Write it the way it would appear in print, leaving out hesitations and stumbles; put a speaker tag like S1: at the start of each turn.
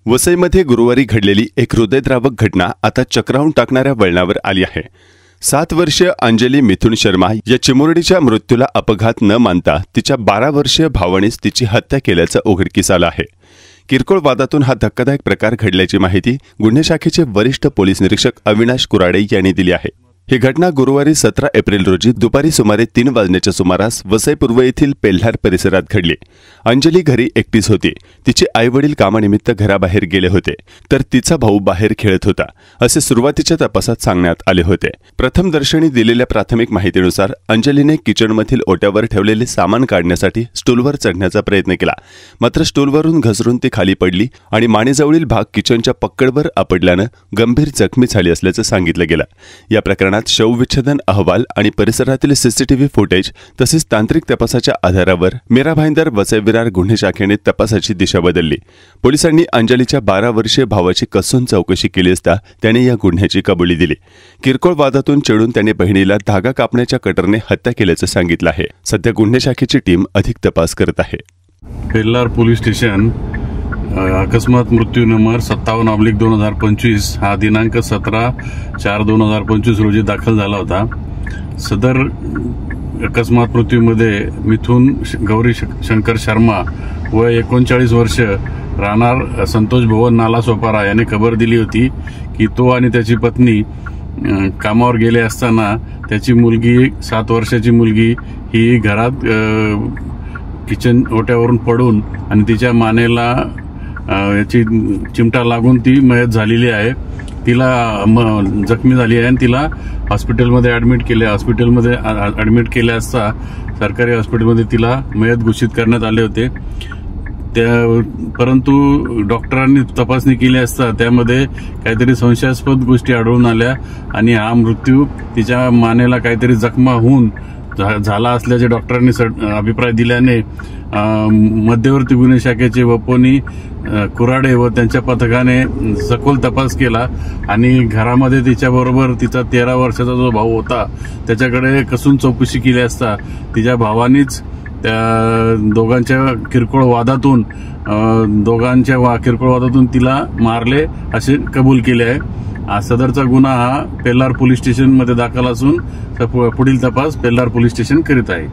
S1: वसईमध्ये गुरुवारी घडलेली एक हृदयद्रावक घटना आता चक्रावून टाकणाऱ्या वळणावर आली आहे। 7 वर्षीय अंजली मिथुन शर्मा या चिमुरडीच्या मृत्यूला अपघात न मानता तिच्या 12 वर्षीय भावानेच तिची हत्या केल्याचं उघडकीस आलं आहे। किरकोळ वादातून हा धक्कादायक प्रकार घडल्याची माहिती गुन्हे शाखेचे वरिष्ठ पोलीस निरीक्षक अविनाश कुराडे यांनी दिली आहे। ही घटना गुरुवारी 17 एप्रिल रोजी दुपारी सुमारे 3 वाजण्याच्या सुमारास वसई पूर्व येथील पेल्हार परिसरात घडली। अंजली घरी एकटीच होती। तिचे आईवडील कामानिमित्त घराबाहेर गेले होते, तर तिचा भाऊ बाहेर खेळत होता, असे सुरुवातीच्या तपासात सांगण्यात आले होते। प्रथमदर्शनी दिलेल्या प्राथमिक माहितीनुसार अंजलीने किचनमधील ओट्यावर ठेवलेले सामान काढण्यासाठी स्टूलवर चढण्याचा प्रयत्न केला, मात्र स्टूलवरून घसरून ती खाली पडली आणि मानेजवळील भाग किचनच्या पक्कडवर आपटल्याने गंभीर जखमी झाली असल्याचं सांगितलं गेलं। या प्रकरणात शवविच्छेदन अहवाल आणि परिसरातील सीसीटीव्ही फुटेज तसेच तांत्रिक तपासाच्या आधारावर मीरा भाईंदर वसई विरार गुन्हे शाखेने तपासाची दिशा बदलली। पोलिसांनी अंजलीच्या 12 वर्षीय भावाची कसून चौकशी केली असता त्याने या गुन्ह्याची कबुली दिली। किरकोळ वादातून चिडून त्याने बहिणीला धागा कापण्याच्या कटरने हत्या केल्याचं सांगितलं आहे। सध्या गुन्हे शाखेची टीम अधिक तपास करत आहे।
S2: पेल्लार पोलीस स्टेशन अकस्मात मृत्यू नंबर 57/2025 हा दिनांक 17/4/2025 रोजी दाखल झाला होता। सदर अकस्मात मृत्यूमध्ये मिथुन गौरी शंकर शर्मा वय 39 वर्ष राहणार संतोष भवन नाला सोपारा याने खबर दिली होती की तो आणि त्याची पत्नी कामावर गेले असताना त्याची मुलगी 7 वर्षाची मुलगी ही घरात किचन ओट्यावरून पडून आणि तिच्या मानेला याची चिमटा लागून ती मयत झालेली आहे। तिला जखमी झाली आहे आणि तिला हॉस्पिटलमध्ये ऍडमिट केले। हॉस्पिटलमध्ये ऍडमिट केले असता सरकारी हॉस्पिटलमध्ये तिला मयत घोषित करण्यात आले होते। परंतु डॉक्टरांनी तपासणी केली असता त्यामध्ये काहीतरी संशयास्पद गोष्टी आढळून आल्या आणि हा मृत्यू तिच्या मानेला काहीतरी जखमा होऊन झाला असल्याचे डॉक्टरांनी अभिप्राय दिल्याने मध्यवर्ती गुन्हे शाखेचे वपोनी कुराडे व त्यांच्या पथकाने सखोल तपास केला आणि घरामध्ये तिच्याबरोबर तिचा 13 वर्षाचा जो भाऊ होता त्याच्याकडे कसून चौकशी केली असता तिच्या भावानीच त्या दोघांच्या किरकोळ वादातून तिला मारले असे कबूल केले आहे। सदरचा गुन्हा हा पेल्लार पोलीस स्टेशनमध्ये दाखल असून पुढील तपास पेल्लार पोलीस स्टेशन करीत आहे।